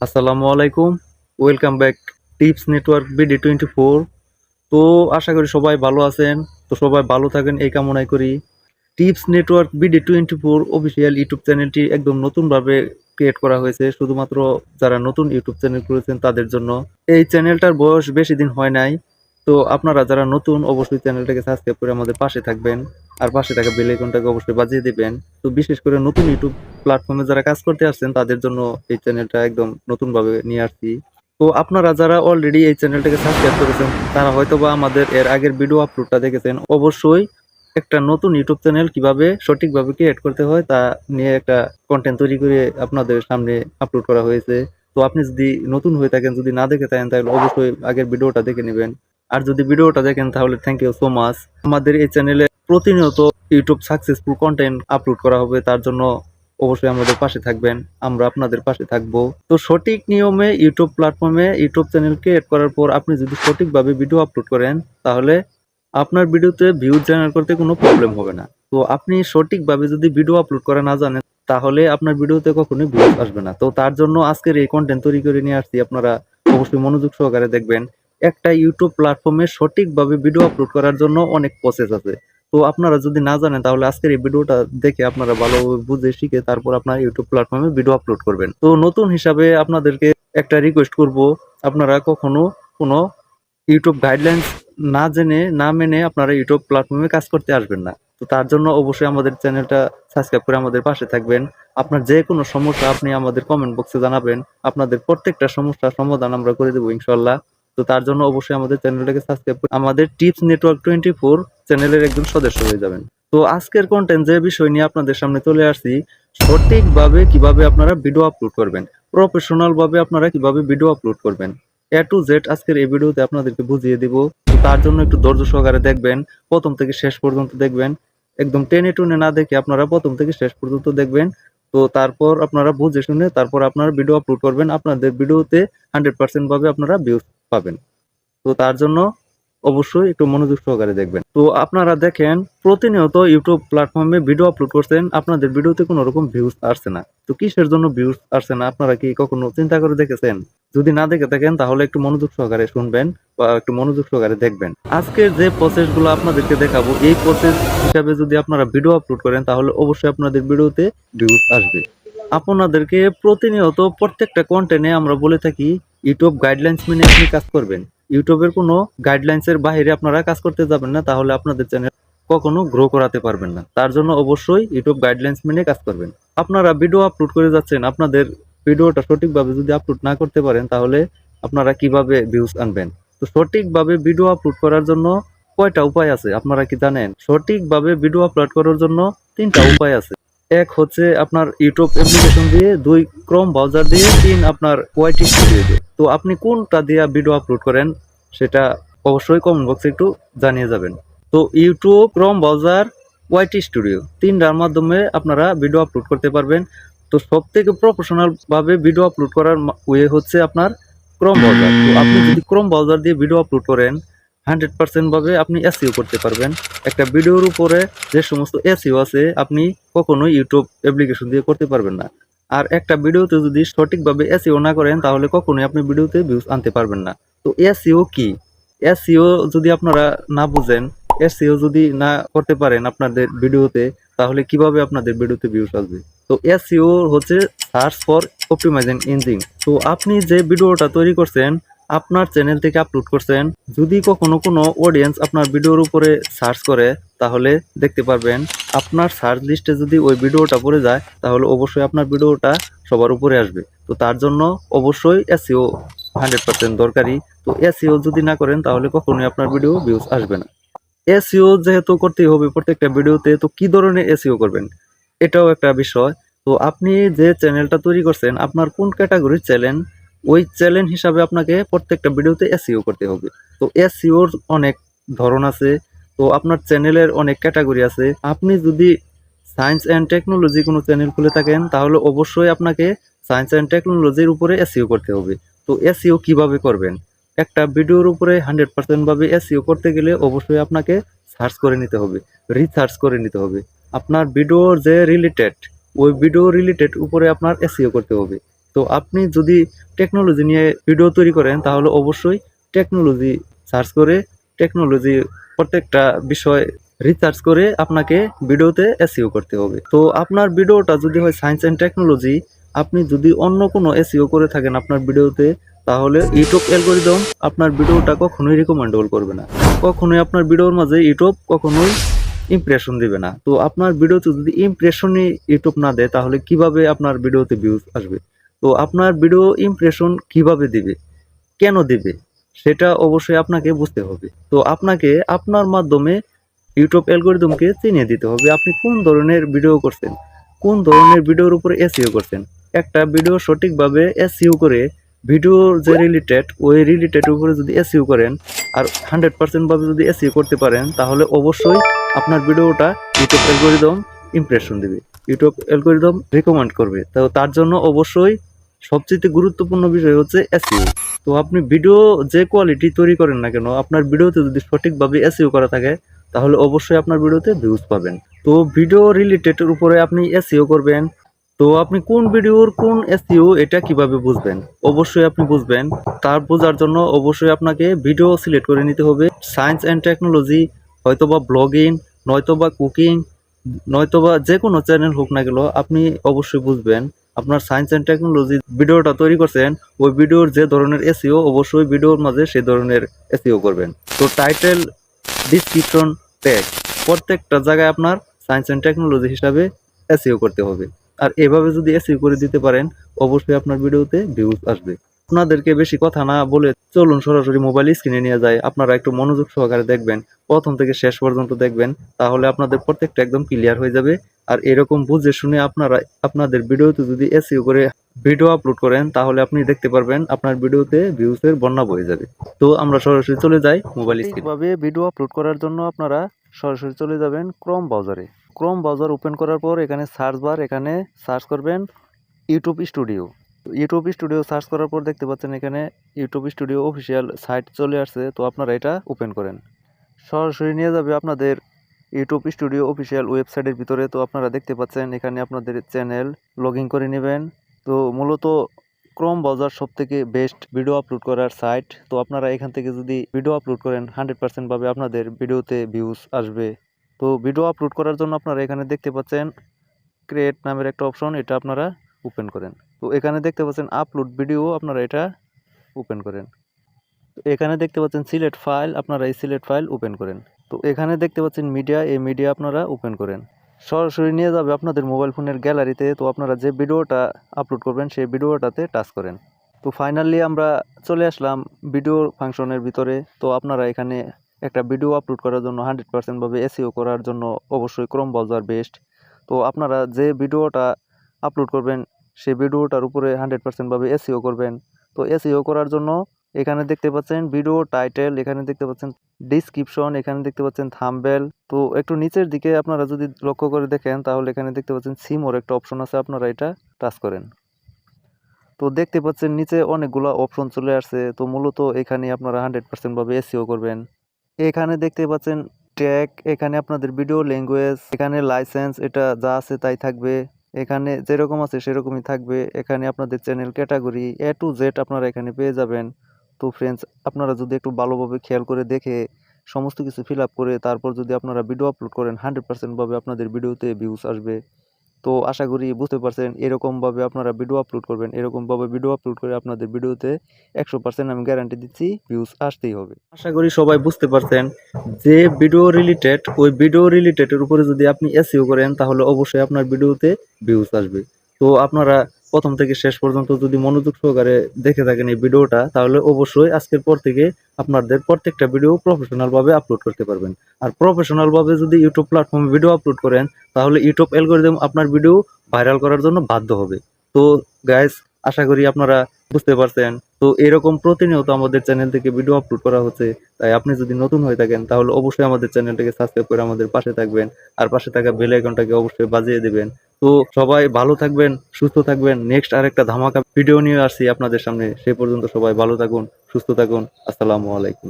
আসসালামু আলাইকুম। Welcome back tips network BD24। তো আশা করি সবাই ভালো আছেন। তো সবাই ভালো থাকেন এই কামনাই করি। Tips network BD24 official YouTube চ্যানেলটি একদম নতুনভাবে ক্রিয়েট করা হয়েছে শুধুমাত্র যারা নতুন ইউটিউব চ্যানেল করেছেন তাদের জন্য। এই চ্যানেলটার বয়স বেশি দিন হয় নাই। তো আপনারা যারা নতুন অবশ্যই চ্যানেলটাকে সাবস্ক্রাইব করে আমাদের পাশে থাকবেন। আর পাশে থাকা বেল আইকনটাকে অবশ্যই বাজিয়ে দিবেন। তো বিশেষ করে নতুন ইউটিউব প্ল্যাটফর্মে যারা কাজ করতে আসছেন তাদের জন্য এই চ্যানেলটা একদম নতুনভাবে নিয়ে আসছি। তো আপনারা যারা অলরেডি এই চ্যানেলটাকে সাবস্ক্রাইব করেছেন তারা হয়তোবা আমাদের এর আগের ভিডিও আপলোডটা দেখেছেন। অবশ্যই একটা নতুন ইউটিউব চ্যানেল কিভাবে সঠিকভাবে ক্রিয়েট করতে হয় তা নিয়ে একটা কন্টেন্ট তৈরি করে আপনাদের সামনে আপলোড করা হয়েছে। তো আপনি যদি নতুন হয়ে থাকেন, যদি না দেখে থাকেন, তাহলে অবশ্যই আগের ভিডিওটা দেখে নেবেন। আর যদি ভিডিওটা দেখেন তাহলে থ্যাংক ইউ সো মাচ। আমাদের এই চ্যানেলে প্রতিনিয়ত ইউটিউব সাকসেসফুল কন্টেন্ট আপলোড করা হবে, তার জন্য অবশ্যই আমাদের পাশে থাকবেন। আমরা আপনাদের পাশে থাকবো। তো সঠিক নিয়মে ইউটিউব প্ল্যাটফর্মে ইউটিউব চ্যানেল ক্রিয়েট করার পর আপনি যদি সঠিকভাবে ভিডিও আপলোড করেন তাহলে আপনার ভিডিওতে ভিউজ জেনারেট করতে কোনো প্রবলেম হবে না। তো আপনি সঠিকভাবে যদি ভিডিও আপলোড করা না জানেন তাহলে আপনার ভিডিওতে কখনোই ভিউজ আসবে না। তো তার জন্য আজকের এই কন্টেন্ট তৈরি করে নিয়ে আসছি, আপনারা অবশ্যই মনোযোগ সহকারে দেখবেন। একটা ইউটিউব প্ল্যাটফর্মে সঠিকভাবে ভিডিও আপলোড করার জন্য অনেক প্রসেস আছে। তো আপনারা যদি না জানেন তাহলে আজকের এই ভিডিওটা দেখে আপনারা ভালোভাবে বুঝে শিখে তারপর আপনার ইউটিউব প্ল্যাটফর্মে ভিডিও আপলোড করবেন। তো নতুন হিসাবে আপনাদেরকে একটা রিকোয়েস্ট করব, আপনারা কখনো কোনো ইউটিউব গাইডলাইন্স না জেনে না মেনে আপনারা ইউটিউব প্ল্যাটফর্মে কাজ করতে আসবেন না। তো তার জন্য অবশ্যই আমাদের চ্যানেলটা সাবস্ক্রাইব করে আমাদের পাশে থাকবেন। আপনার যে কোনো সমস্যা আপনি আমাদের কমেন্ট বক্সে জানাবেন। আপনাদের প্রত্যেকটা সমস্যার সমাধান আমরা করে দেবো ইনশাল্লাহ। তো তার জন্য অবশ্যই আমাদের চ্যানেলটাকে সাবস্ক্রাইব করে আমাদের টিপস নেটওয়ার্ক 24 চ্যানেলের একজন সদস্য হয়ে যাবেন। তো আজকের কন্টেন্ট যে বিষয় নিয়ে আপনাদের সামনে চলে আসছি, সঠিকভাবে কিভাবে আপনারা ভিডিও আপলোড করবেন, প্রফেশনাল ভাবে আপনারা কিভাবে ভিডিও আপলোড করবেন, A to Z আজকের এই ভিডিওতে আপনাদেরকে বুঝিয়ে দিব। তো তার জন্য একটু ধৈর্য সহকারে দেখবেন, প্রথম থেকে শেষ পর্যন্ত দেখবেন। একদম টেনে টুনে না দেখে আপনারা প্রথম থেকে শেষ পর্যন্ত দেখবেন। তো তারপর আপনারা বুঝে শুনে তারপর আপনারা ভিডিও আপলোড করবেন। আপনাদের ভিডিওতে 100% ভাবে আপনারা ভিউজ পাবেন। তো তার জন্য অবশ্যই একটু মনোযোগ সহকারে দেখবেন। তো আপনারা দেখেন প্রতিনিয়ত ইউটিউব প্ল্যাটফর্মে ভিডিও আপলোড করছেন, আপনাদের ভিডিওতে কোনো রকম ভিউজ আসছে না। তো কিসের জন্য ভিউজ আসছে না আপনারা কি কখনো চিন্তা করে দেখেছেন? যদি না দেখে থাকেন তাহলে একটু মনোযোগ সহকারে শুনবেন বা একটু মনোযোগ সহকারে দেখবেন। আজকের যে প্রসেসগুলো আপনাদেরকে দেখাবো এই প্রসেস হিসাবে যদি আপনারা ভিডিও আপলোড করেন তাহলে অবশ্যই আপনাদের ভিডিওতে ভিউজ আসবে। আপনাদেরকে প্রতিনিয়ত প্রত্যেকটা কন্টেন্টে আমরা বলে থাকি ইউটিউব গাইডলাইন্স মেনে আপনি কাজ করবেন। ইউটিউবের কোনো গাইডলাইন্সের বাইরে আপনারা কাজ করতে যাবেন না, তাহলে আপনাদের চ্যানেল কখনো গ্রো করাতে পারবেন না। তার জন্য অবশ্যই ইউটিউব গাইডলাইন্স মেনে কাজ করবেন। আপনারা ভিডিও আপলোড করে যাচ্ছেন, আপনাদের ভিডিওটা সঠিকভাবে যদি আপলোড না করতে পারেন তাহলে আপনারা কিভাবে ভিউজ আনবেন? তো সঠিকভাবে ভিডিও আপলোড করার জন্য কয়টা উপায় আছে আপনারা কি জানেন? সঠিকভাবে ভিডিও আপলোড করার জন্য 3টা উপায় আছে। এক হচ্ছে আপনার ইউটিউব অ্যাপ্লিকেশন দিয়ে, 2 ক্রোম ব্রাউজার দিয়ে, 3 আপনার ওয়াইটি স্টুডিও দিয়ে। তো আপনি কোনটা দিয়ে ভিডিও আপলোড করেন সেটা অবশ্যই কমেন্ট বক্সে একটু জানিয়ে যাবেন। তো YouTube, Chrome browser, YT studio 3টার মাধ্যমে আপনারা ভিডিও আপলোড করতে পারবেন। তো সবথেকে প্রফেশনাল ভাবে ভিডিও আপলোড করার ওয়ে হচ্ছে আপনার ক্রোম ব্রাউজার। তো আপনি যদি ক্রোম ব্রাউজার দিয়ে ভিডিও আপলোড করেন 100% ভাবে আপনি এসইও করতে পারবেন। একটা ভিডিওর উপরে যে সমস্ত এসইও আছে আপনি কখনোই ইউটিউব অ্যাপ্লিকেশন দিয়ে করতে পারবেন না। আর একটা ভিডিওতে যদি সঠিকভাবে এসইও না করেন তাহলে কখনোই আপনি ভিডিওতে ভিউজ আনতে পারবেন না। তো এসইও কি? এসইও যদি আপনারা না বুঝেন, এসইও যদি না করতে পারেন আপনাদের ভিডিওতে, তাহলে কিভাবে আপনাদের ভিডিওতে ভিউজ আসবে? তো এসইও হচ্ছে সার্চ ফর অপটিমাইজিং ইঞ্জিন। তো আপনি যে ভিডিওটা তৈরি করছেন, আপনার চ্যানেল থেকে আপলোড করছেন, যদি কখনো কোনো অডিয়েন্স আপনার ভিডিওর উপরে সার্চ করে তাহলে দেখতে পারবেন আপনার সার্চ লিস্টে যদি ওই ভিডিওটা পড়ে যায় তাহলে অবশ্যই আপনার ভিডিওটা সবার উপরে আসবে। তো তার জন্য অবশ্যই এসইও 100% দরকারি। তো এসইও যদি না করেন তাহলে কখনোই আপনার ভিডিও ভিউজ আসবে না। এসইও যেহেতু করতেই হবে প্রত্যেকটা ভিডিওতে, তো কি ধরনের এসইও করবেন এটাও একটা বিষয়। তো আপনি যে চ্যানেলটা তৈরি করছেন আপনার কোন ক্যাটাগরির চ্যানেল, ওই চ্যানেল হিসাবে আপনাকে প্রত্যেকটা ভিডিওতে এসইও করতে হবে। তো এসইওর অনেক ধরন আছে। তো আপনার চ্যানেলের অনেক ক্যাটাগরি আছে। আপনি যদি সায়েন্স অ্যান্ড টেকনোলজি কোনো চ্যানেল খুলে থাকেন তাহলে অবশ্যই আপনাকে সায়েন্স অ্যান্ড টেকনোলজির উপরে এসইও করতে হবে। তো এসইও কিভাবে করবেন? একটা ভিডিওর উপরে 100% ভাবে এসইও করতে গেলে অবশ্যই আপনাকে সার্চ করে নিতে হবে, রিসার্চ করে নিতে হবে। আপনার ভিডিওর যে রিলেটেড ওই ভিডিও রিলেটেড উপরে আপনার এসইও করতে হবে। তো আপনি যদি টেকনোলজি নিয়ে ভিডিও তৈরি করেন তাহলে অবশ্যই টেকনোলজি সার্চ করে টেকনোলজি প্রত্যেকটা বিষয় রিসার্চ করে আপনাকে ভিডিওতে এসইও করতে হবে। তো আপনার ভিডিওটা যদি হয় সায়েন্স অ্যান্ড টেকনোলজি, আপনি যদি অন্য কোনো এসইও করে থাকেন আপনার ভিডিওতে, তাহলে ইউটিউব অ্যালগরিদম আপনার ভিডিওটা কখনোই রিকমেন্ডেবল করবে না। কখনোই আপনার ভিডিওর মাঝে ইউটিউব কখনোই ইমপ্রেশন দিবে না। তো আপনার ভিডিওতে যদি ইমপ্রেশনই ইউটিউব না দেয় তাহলে কিভাবে আপনার ভিডিওতে ভিউজ আসবে? তো আপনার ভিডিও ইমপ্রেশন কিভাবে দিবে, কেন দিবে, সেটা অবশ্যই আপনাকে বুঝতে হবে। তো আপনাকে আপনার মাধ্যমে ইউটিউব অ্যালগরিদমকে চিনিয়ে দিতে হবে আপনি কোন ধরনের ভিডিও করছেন, কোন ধরনের ভিডিওর উপরে এসইও করছেন। একটা ভিডিও সঠিকভাবে এসইও করে ভিডিওর যে রিলেটেড ওই রিলেটেড উপরে যদি এসইও করেন আর 100% ভাবে যদি এসইও করতে পারেন তাহলে অবশ্যই আপনার ভিডিওটা ইউটিউব অ্যালগরিদম ইমপ্রেশন দিবে, ইউটিউব অ্যালগরিদম রিকমেন্ড করবে। তো তার জন্য অবশ্যই সবচেয়ে গুরুত্বপূর্ণ বিষয় হচ্ছে এসইও। তো আপনি ভিডিও যে কোয়ালিটি তৈরি করেন না কেন, আপনার ভিডিওতে যদি সঠিকভাবে এসইও করা থাকে তাহলে অবশ্যই আপনার ভিডিওতে ভিউজ পাবেন। তো ভিডিও রিলেটেডের উপরে আপনি এসইও করবেন। তো আপনি কোন ভিডিওর কোন এসইও এটা কিভাবে বুঝবেন? অবশ্যই আপনি বুঝবেন। তার বোঝার জন্য অবশ্যই আপনাকে ভিডিও সিলেক্ট করে নিতে হবে। সায়েন্স অ্যান্ড টেকনোলজি, হয়তোবা ব্লগিং, নয়তোবা কুকিং, নয়তোবা যে কোনো চ্যানেল হোক না কেন, আপনি অবশ্যই বুঝবেন আপনার সায়েন্স অ্যান্ড টেকনোলজি ভিডিওটা তৈরি করছেন ওই ভিডিওর যে ধরনের এসইও অবশ্যই ভিডিওর মাঝে সেই ধরনের এসইও করবেন। তো টাইটেল, ডিসক্রিপশন, ট্যাগ প্রত্যেকটা জায়গায় আপনার সায়েন্স অ্যান্ড টেকনোলজি হিসাবে এসইও করতে হবে। আর এভাবে যদি এসইও করে দিতে পারেন অবশ্যই আপনার ভিডিওতে ভিউজ আসবে। আপনাদেরকে বেশি কথা না বলে চলুন সরাসরি মোবাইল স্ক্রিনে নিয়ে যায়, আপনারা একটু মনোযোগ সহকারে দেখবেন, প্রথম থেকে শেষ পর্যন্ত দেখবেন, তাহলে আপনাদের প্রত্যেকটা একদম ক্লিয়ার হয়ে যাবে। আর এরকম বুঝে শুনে আপনারা আপনাদের ভিডিওতে যদি এসইও করে ভিডিও আপলোড করেন তাহলে আপনি দেখতে পারবেন আপনার ভিডিওতে ভিউজের বন্যা বয়ে যাবে। তো আমরা সরাসরি চলে যাই মোবাইল স্ক্রিনে। এইভাবে ভিডিও আপলোড করার জন্য আপনারা সরাসরি চলে যাবেন ক্রোম ব্রাউজারে। ক্রোম ব্রাউজার ওপেন করার পর এখানে সার্চ বার, এখানে সার্চ করবেন YouTube studio. YouTube studio search করার পর দেখতে পাচ্ছেন এখানে ইউটিউব স্টুডিও অফিসিয়াল সাইট চলে আসছে। তো আপনারা এটা ওপেন করেন, সরাসরি নিয়ে যাবে আপনাদের ইউটিউব স্টুডিও অফিসিয়াল ওয়েবসাইটের ভিতরে। তো আপনারা দেখতে পাচ্ছেন এখানে আপনাদের চ্যানেল লগ ইন করে নেবেন। তো মূলত ক্রোম ব্রাউজার সব থেকে বেস্ট ভিডিও আপলোড করার সাইট। তো আপনারা এখান থেকে যদি ভিডিও আপলোড করেন 100% ভাবে আপনাদের ভিডিওতে ভিউজ আসবে। তো ভিডিও আপলোড করার জন্য আপনারা এখানে দেখতে পাচ্ছেন ক্রিয়েট নামের একটা অপশন, এটা আপনারা ওপেন করেন। তো এখানে দেখতে পাচ্ছেন আপলোড ভিডিও, আপনারা এটা ওপেন করেন। তো এখানে দেখতে পাচ্ছেন সিলেক্ট ফাইল, আপনারা এই সিলেক্ট ফাইল ওপেন করেন। তো এখানে দেখতে পাচ্ছেন মিডিয়া, এই মিডিয়া আপনারা ওপেন করেন। সরাসরি নিয়ে যাবে আপনাদের মোবাইল ফোনের গ্যালারিতে। তো আপনারা যে ভিডিওটা আপলোড করবেন সেই ভিডিওটাতে টাচ করেন। তো ফাইনালি আমরা চলে আসলাম ভিডিও ফাংশনের ভিতরে। তো আপনারা এখানে একটা ভিডিও আপলোড করার জন্য 100% ভাবে এসইও করার জন্য অবশ্যই ক্রোম ব্রাউজার বেস্ট। তো আপনারা যে ভিডিওটা আপলোড করবেন সেই ভিডিওটার উপরে 100% ভাবে এসইও করবেন। তো এসইও করার জন্য এখানে দেখতে পাচ্ছেন ভিডিও টাইটেল, এখানে দেখতে পাচ্ছেন ডিসক্রিপশন, এখানে দেখতে পাচ্ছেন থাম্বনেল। তো একটু নিচের দিকে আপনারা যদি লক্ষ্য করে দেখেন তাহলে এখানে দেখতে পাচ্ছেন সিমোর একটা অপশন আছে, আপনারা এটা টাচ করেন। তো দেখতে পাচ্ছেন নিচে অনেকগুলো অপশন চলে আসছে। তো মূলত এখানে আপনারা 100% ভাবে এসইও করবেন। এখানে দেখতে পাচ্ছেন ট্যাগ, এখানে আপনাদের ভিডিও ল্যাঙ্গুয়েজ, এখানে লাইসেন্স, এটা যা আছে তাই থাকবে, এখানে যেরকম আছে সেরকমই থাকবে। এখানে আপনাদের channel category A to Z আপনারা এখানে পেয়ে যাবেন। তো ফ্রেন্ডস, আপনারা যদি একটু ভালোভাবে খেয়াল করে দেখে সমস্ত কিছু ফিল আপ করে তারপর যদি আপনারা ভিডিও আপলোড করেন 100% ভাবে আপনাদের ভিডিওতে ভিউজ আসবে। তো আশা করি বুঝতে পারছেন, এরকমভাবে আপনারা ভিডিও আপলোড করবেন, এরকমভাবে ভিডিও আপলোড করে আপনাদের ভিডিওতে 100% আমি গ্যারান্টি দিচ্ছি ভিউজ আসতেই হবে। আশা করি সবাই বুঝতে পারছেন যে ভিডিও রিলেটেড ওই ভিডিও রিলেটেডের উপরে যদি আপনি এসইও করেন তাহলে অবশ্যই আপনার ভিডিওতে ভিউজ আসবে। তো আপনারা প্রথম থেকে শেষ পর্যন্ত যদি মনোযোগ সহকারে দেখে থাকেন এই ভিডিওটা তাহলে অবশ্যই আজকের পর থেকে আপনাদের প্রত্যেকটা ভিডিও প্রফেশনাল ভাবে আপলোড করতে পারবেন। আর প্রফেশনাল ভাবে যদি ইউটিউব প্ল্যাটফর্মে ভিডিও আপলোড করেন তাহলে ইউটিউব অ্যালগরিদম আপনার ভিডিও ভাইরাল করার জন্য বাধ্য হবে। তো গাইস, আশা করি আপনারা বুঝতে পারছেন। তো এরকম প্রতিনিয়ত আমাদের চ্যানেল থেকে ভিডিও আপলোড করা হচ্ছে। তাই আপনি যদি নতুন হয়ে থাকেন তাহলে অবশ্যই আমাদের চ্যানেলটাকে সাবস্ক্রাইব করে আমাদের পাশে থাকবেন আর পাশে থাকা বেল আইকনটাকে অবশ্যই বাজিয়ে দিবেন। তো সবাই ভালো থাকবেন, সুস্থ থাকবেন। নেক্সট আরেকটা ধামাকা ভিডিও নিয়ে আসছি আপনাদের সামনে। সে পর্যন্ত সবাই ভালো থাকুন, সুস্থ থাকুন। আসসালামু আলাইকুম।